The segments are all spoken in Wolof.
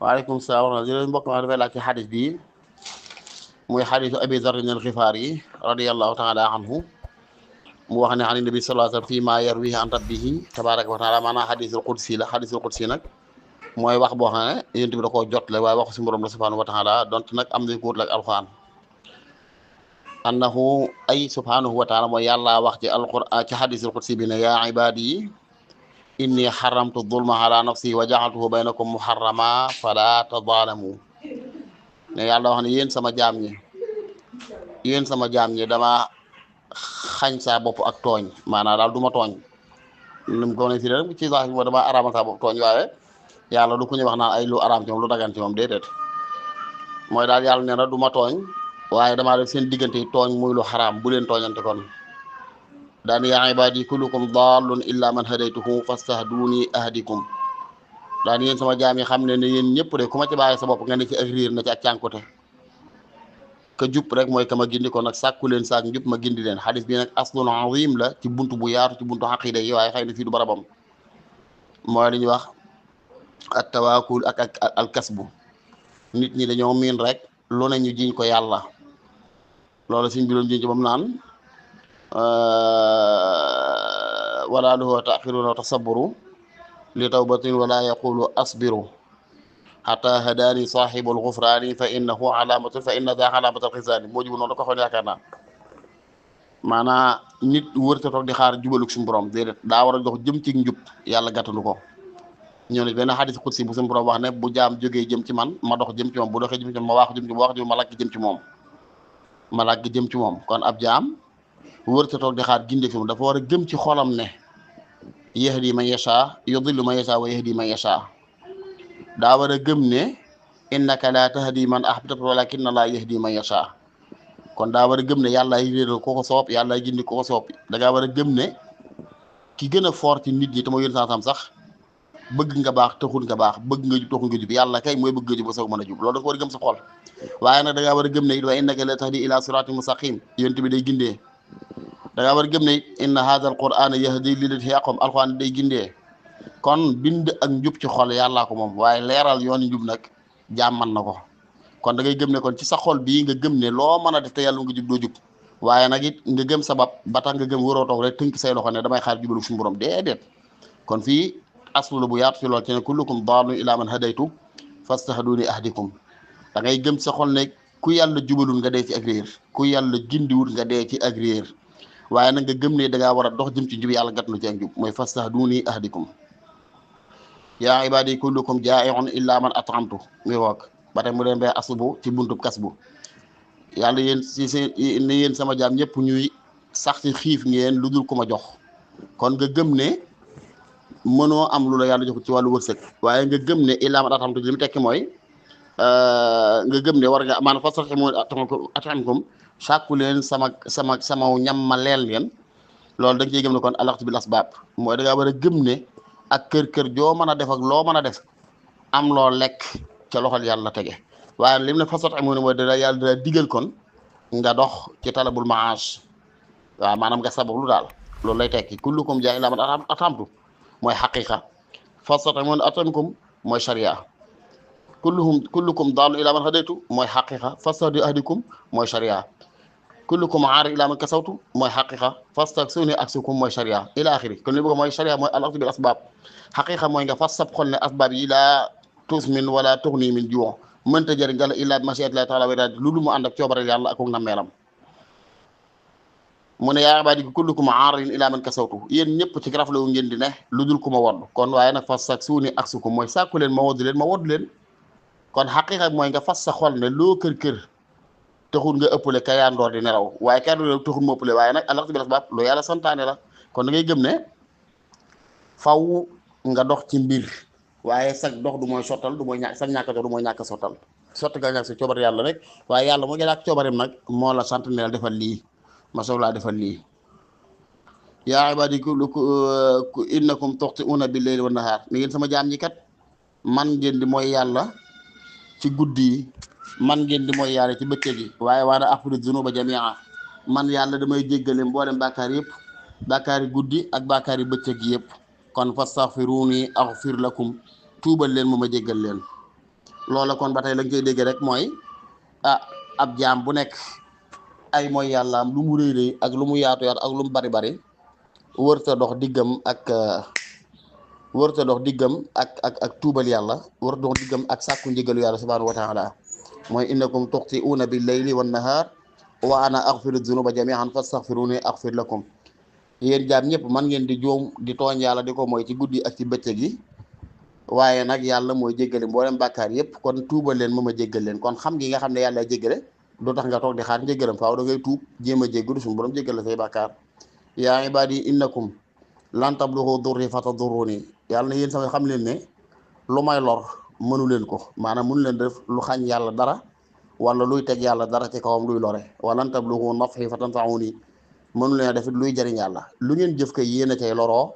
waaleykum salaam wa rahmatulah mbokk ma dafay laaj ci xadis bi muy xadisu abi zarrin al-Xifaari radiyallahu taala anhu mu wax ne an nabi sallallahu alayhi wa sallam fii maa yarwihi an rabbihi tabaraka wa taala maanaam xadisul qudsi la xadisul qudsi nag mooy wax boo xam ne yonent bi da koo jotle waaye waxu si borom la subhanahu wa taala donte nag am nañ ko wut ak alquran annahu ay subhanahu wa taala mooy yàlla wax ci alquran ci xadisul qudsi bi ne yaa ibaadi inni xaramtu zulma ala nafsi wa jaxaltuhu baynakum muharrama fala tazalamu ne yàlla wax ne yéen sama jaam ñi dama xañ saa bopp ak tooñ maanaam daal du ma tooñ nu mu ko ne fii rek ci sax bi dama araamal saa bopp tooñ waaye yàlla du ku ñu wax naan ay lu araam ci moom lu dagan ci moom déedéet mooy daal yàlla nee na du ma tooñ waaye damaa def seen diggante yi tooñ muy lu xaraam bu leen tooñante kon daan yaa ibaadi kullukum dallun illa man hadaytuhu fastahduni ahdikum daan yéen sama jaam yi xam ne ne yéen ñëpp de ku ma ci bàyyi sa bopp nga ne ci ak riir na ci ak cànkute ka jub rek mooy ka ma gindi ko nag sàkku leen saak njub ma gindi leen xadis bi nag aslun azim la ci buntu bu yaatu ci buntu xaqida yi waaye xëy na fii du barabam mooy li ñuy wax at tawaakul ak al kasbu nit ñi dañoo miin rek lu ne ñu jiñ ko yàlla loolu suñ bi doon jiñ ci bam naan wala lahu taxiruna wa tasaburu li tawbatin wala yaqulu asbiru xata hadani sahibul gufrani fa innahu alamatu fa inna daa alamatal xisaani moo jubu noonu da ko xoon yaakaar naa maanaa nit wërta toog di xaar jubaluk suñu borom déedéet daa war a dox jëm ci njub yàlla gàttandu ko ñoo ne benn xadis xudsi bu suñu borom wax ne bu jaam jógee jëm ci man ma dox jëm ci moom bu doxee jëm ci moom ma waaxu jëm ci moom ma wax jëm ma làgg jëm ci moom ma làgg jëm ci moom kon ab jaam wërta toog di xaar ginde fi mu dafa war a gëm ci xolam ne yahdi man yasha yudillu man yasha wa yahdi man yasha daa war a gëm ne innaka la tahdi man ahbabta walakinna la yahdi man yasha kon daa war a gëm ne yàlla yi réeral ko ko soob yàlla gindi ko ko soob da ngaa war a gëm ne ki gën a fort ci nit ñi te mooy yéen sansam sax bëgg nga baax taxul nga baax bëgg nga jub taxul nga jub yàlla kay mooy bëgg nga jub ba soog mën a jub loolu da ko war a gëm sa xol waaye nag da ngaa war a gëm ne it wa innaka la tahdi ila siratin mustaqim yonent bi day gindee da ngaa war a gëm ne it inna hadha al qur'ana yahdi lillati hiya aqwam alquran day gindee kon bind ak njub ci xol yàllaa ko moom waaye leeral yooni njub nag jaam man na ko kon da ngay gëm ne kon ci sa xol bii nga gëm ne loo mën a def te yàlla nga jub doo jub waaye nag it nga gëm sabab ba tax nga gëm waroo toog rek tënk say loxo ne damay xaar jubalu suñu borom déedéet kon fii aslu la bu yaatu ci lool ci ne kullukum daalun ila man hadaytu fastahduni ahdikum da ngay gëm sa xol ne ku yàlla jubalul nga dee ci ak réer ku yàlla gindiwul nga dee ci ak réer waaye nag nga gëm ne da ngaa war a dox jëm ci njub yàlla gat nu ci ak njub mooy fastahduni ahdikum yaa ibaadi kullukum jaa'i'un illa man at'amtu mi woog ba tey mu leen bee asubu ci buntub kasbu yàlla yéen si seen ne yéen sama jaam ñëpp ñuy sax ci xiif ngeen lu dul ku ma jox kon nga gëm ne mënoo am lu la yàlla jox ci wàllu wërsëg waaye nga gëm ne illa man at'amtu li mu tekki mooy nga gëm ne war nga maanaam fa sax mooy at'amkum sàkku leen sama ñam ma leel leen loolu da nga ciy gëm ne kon alaxtu bil asbaab mooy da ngaa war a gëm ne ak kër joo mën a def ak loo mën a def am loo lekk ca loxol yàlla tege waaye lim ne fasot amu ne mooy da yàlla da digal kon nga dox ci talabul maaj waaw maanaam nga sabablu daal loolu lay tekki kullukum jaa ila man atamtu mooy xaqiqa fasot amu ne atamkum mooy sharia kullukum daalu ila man hadaytu mooy xaqiqa fasadi ahdikum mooy sharia kullukum aari ila man kasawtu mooy xaqiqa fastaksuni aksukum mooy sharia ila axiri kon li bëgg mooy sharia mooy alaxtu bil asbaab xaqiqa mooy nga fas sab xol ne asbaab yi laa tuus min wala tuxni min juux mënta jëriñ dala illa bi mashiatillahi taala wa iraadati lu mu ànd ak coobare yàlla ak na meelam mu ne yaa ibaadi kullukum aarin ila man kasawtu yéen ñëpp ci raflewu ngeen di ne lu dul ku ma wodd kon waaye nag fastaksuni aksukum mooy sàkku leen ma wodd leen kon xaqiqa mooy nga fas sa xol ne loo kër taxul nga ëppale ka yaandoor di nelaw waaye ka yaandoor taxul ma ëppale waaye nag alaxtu bil asbaab lu yàlla santaane la kon da ngay gëm ne faw nga dox ci mbir waaye sag dox du mooy sottal du mooy ñàkk sag ñàkk dox du mooy ñàkk sottal sotti nga ñàkk sa coobar yàlla rek waaye yàlla moo jëlaat coobareem nag moo la sant ne la defal lii ma soog laa defal lii yaa ibaadi innakum tuxti'uuna bil layli wan nahaar ni ngeen sama jaam ñi kat man ngeen di mooy yàlla ci guddi yi man ngeen di mooy yàlla ci bëccëg gi waaye waana aghfiru zunuba jamii'a man yàlla damay jéggale mboolem bàkkaar yëpp bàkkaari guddi ak bàkkaari bëccëg gi yëpp kon fastaghfiruuni aghfir lakum tuubal leen mu ma jéggal leen loola kon ba tey lañ koy dégg rek mooy ab jaam bu nekk ay mooy yàllaam lu mu rëy rëy ak lu mu yaatu yaatu ak lu mu bari bari wërta dox diggam ak tuubal yàlla wërta dox diggam ak sàkku njëgalu yàlla subhanahu wa taala mooy innakum tuxti'uuna bil layli wan nahaar wa ana aghfiru dunuba jami'an fastaghfiruni aghfir lakum yéen jaam ñëpp man ngeen di juum di tooñ yàlla di ko mooy ci guddi ak ci bëccëg gi waaye nag yàlla mooy jéggale mboolem bàkkaar yëpp kon tuubal leen ma jéggal leen kon xam gi nga xam ne yàlla jéggale doo tax nga toog di xaar njéggalam faaw da ngay tuub jéem a jéggalu suñu borom jéggal la say bàkkaar yaa ibaadi innakum lan tablughu durri fatadurruni yàlla na yéen sama xam leen ne lu may lor mënu leen ko maanaam mënu leen def lu xañ yàlla dara wala luy teg yàlla dara ci kawam luy lore wala lan tablughu naf'i fatanfa'uni mënu leen def luy jariñ yàlla lu ngeen jëf kay yéen a cay loroo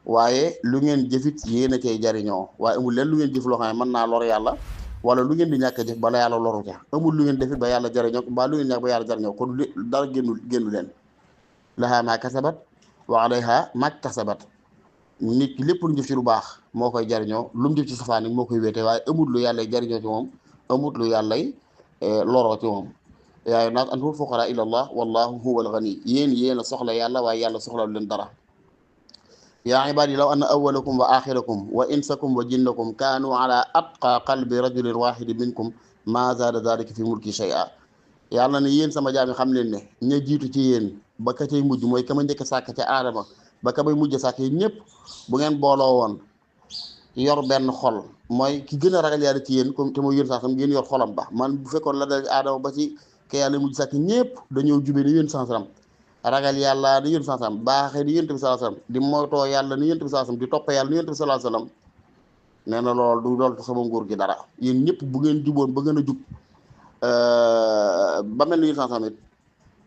waaye lu ngeen jëfit yéen a cay jariñoo waaye amul leen lu ngeen jëf loo xam ne mën naa lor yàlla wala lu ngeen di ñàkk a jëf bala yàlla loru ca amul lu ngeen defit ba yàlla jariñoo ba lu ngeen ñàkk ba yàlla jariñoo kon dara génnu leen laha ma kasabat wa alayha maktasabat nit ki lépp lu jëf ci lu baax moo koy jariñoo lu mu jëf ci safaan moo koy wéete waaye amul lu yàlla jariñoo ci moom amul lu yàlla loroo ci moom yaayu naas antumul fuqaraa ila allah wallahu huwal ghani yéen a soxla yàlla waaye yàlla soxla leen dara yaa ibaadi law anna awwalakum wa axirakum wa insakum wa jinnakum kaanu ala atqa qalbi rajulin wahidin minkum ma zaada dalika fi mulki shay'a yàlla ne yéen sama jaami xam leen ne ña jiitu ci yéen ba ka cay mujj mooy ka ma njëkk sàkk ca aadama ba ka may mujj sàkk yéen ñëpp bu ngeen booloo woon yor benn xol mooy ki gën a ragal yàlla ci yéen comme te mooy yéen sansam ngeen yor xolam ba man bu fekkoon la dal aadama ba ci ke yàlla mujj sàkk ñëpp dañoo jube ni yéen sansam ragal yàlla ni yéen sansam baaxee ni yéen bi sallallahu alayhi wasallam di moytoo yàlla ni yéen bi sallallahu alayhi wasallam di topp yàlla ni yéen bi sallallahu alayhi wasallam nee na loolu du loolu sama nguur gi dara yéen ñëpp bu ngeen juboon ba gën a jub ba mel ni yéen sansam it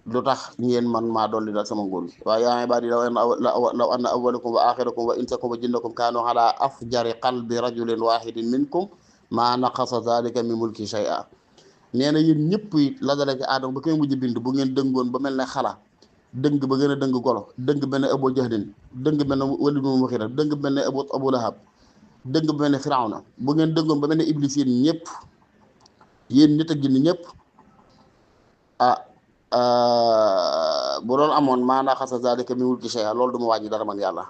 lu tax ngeen man maa dolli dal sama nguur gi waaye yaa ibaadi law anna awwalakum wa axirakum wa insakum wa jinnakum kaanu ala afjari qalbi rajulin wahidin minkum ma naqasa zalika min mulki shay'a nee na yéen ñëpp it la dale ci aadama ba koy mujj bind bu ngeen dëngoon ba mel ne xala dëng ba gën a dëng golo dëng mel ne Abu Jahlin dëng mel ne Walid ibn Mughira dëng mel ne Abu Lahab dëng ba mel ne Firawna bu ngeen dëngoon ba mel ne Iblis yéen ñëpp yéen nit ak jinne ñëpp bu doon amoon maanaa xasa zalika min mulki shay'a loolu du ma wàññi dara man yàlla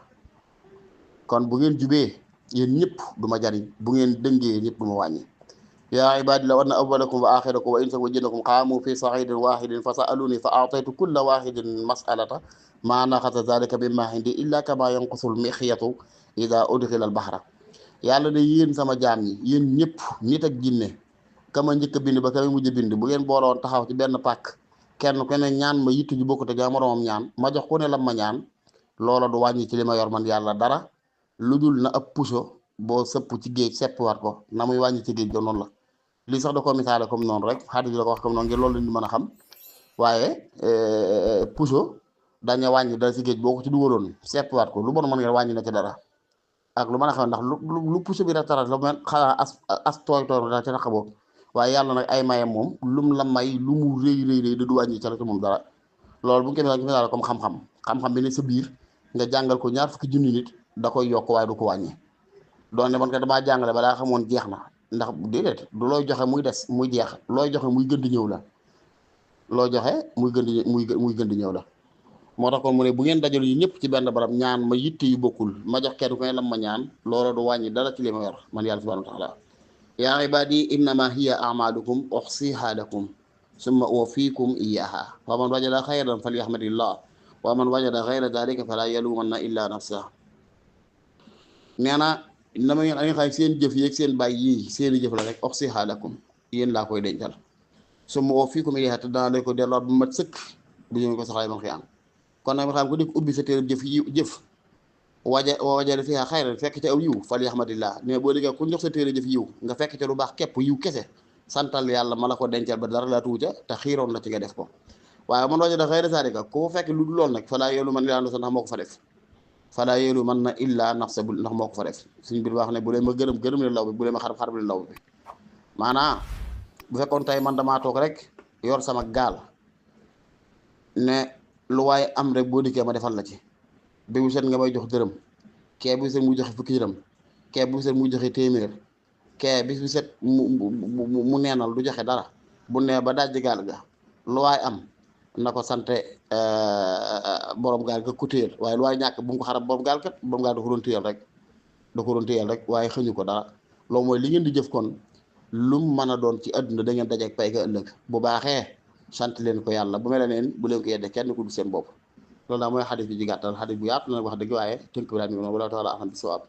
kon bu ngeen jubee yéen ñëpp du ma jariñ bu ngeen dëngee ñëpp du ma wàññi yaa ibaadi law anna awwalakum wa axirakum wa insakum wa jinnakum qaamu fi sa'idin wahidin fa sa'aluni fa a'taytu kulla wahidin mas'alata ma naqasa zalika mimma indi illa kama yanqusul mixyatu ida udxila al bahra yàlla ne yéen sama jaam ñi yéen ñëpp nit ak jinne kama njëkk a bind ba kama mujj bind bu ngeen booloon taxaw ci benn pàkk kenn ku ne ñaan ma yitt ju bokkute ga moroomam ñaan ma jox ku ne lam ma ñaan loola du wàññi ci li ma yor man yàlla dara lu dul na ab puso boo sëpp ci géej seppiwaat ko na muy wàññi ci géej ga noonu la lii sax da ko misaale comme noonu rek xadis bi la ko wax comme noonu ngir loolu la ñu mën a xam waaye puso dañu wàññi dara ci géej boo ko ci dugaloon seppiwaat ko lu bon mën nga wàññi na ci dara ak lu mën a xam ndax lu puso bi ratarat la mel xanaa as tooy tooy da ci naq boobu waaye yàlla nag ay mayam moom lum la may lu mu rëy rëy rëy da du wàññi ca la ci moom dara loolu bu ñu koy misaale comme xam-xam bi ne sa biir nga jàngal ko ñaar fukki junni nit da koy yokk waaye du ko wàññi doon ne man ko damaa jàngale ba daa xamoon jeex na ndax déedéet du looy joxe muy des muy jeex looy joxe muy gën di ñëw la loo joxe muy gën di ñëw la moo tax kon mu ne bu ngeen dajal yi ñëpp ci benn barab ñaan ma yitte yu bokkul ma jox kenn ku ne lam ma ñaan loola du wàññi dara ci li ma yor man yàlla subhanahu wa taala yaa ibaadi innama hiya a'malukum uxsiha lakum summa uwaffikum iyyaha wa man wajada xayran falyahmadillah wa man wajada xayra dalika fala yalumanna illa nafsa nee na dama ngeen ay xam seen jëf yeeg seen bàyyi yii seeni jëf la rek uxsiha lakum yéen laa koy dencal summa uwaffikum iyyaha te dana lay ko delloot bu mat sëkk bu ñu ko soxlaa man xiyam kon nag ma xam ko di ko ubbi sa téere jëf wajada fiha xayran fekk ca aw yiw fal yahmadillah mais boo déggee ku jox sa téere jëf yiw nga fekk ca lu baax képp yiw kese santal yàlla ma la ko dencal ba dara laa tuuta te xiiroon la ci nga def ko waaye man wajada xayra zalika ku fekk lu dul lool nag falaa yeelu man illaa nafsa ndax moo ko fa def falaa yeelu man na illaa nafsa ndax moo ko fa def suñ biir wax ne bu leen ma gërëm leen law bi bu leen ma xarab leen law bi maanaam bu fekkoon tey man damaa toog rek yor sama gaal ne lu waaye am rek boo dikkee ma defal la ci bu set nga may jox dërëm kee bu set muy joxe fukki dërëm kee bu set muy joxe téeméer kee bis bu set mu neenal du joxe dara bu nee ba dajji gaal ga lu waay am na ko sante borom gaal ga ku téyel waaye lu waay ñàkk bu mu ko xarab borom gaal kat borom gaal da ko doon téyel rek waaye xëñu ko dara loolu mooy li ngeen di jëf kon lum mën a doon ci àdduna da ngeen dajeek pay ga ëllëg bu baaxee sant leen ko yàlla bu mel neen bu leen ko yedde kenn ku du seen bopp loolu daal mooy xadis bi ci gàttal xadis bu yaatu na wax dëgg waaye tënk bi daal mi noonu wala taala axam bi sawaab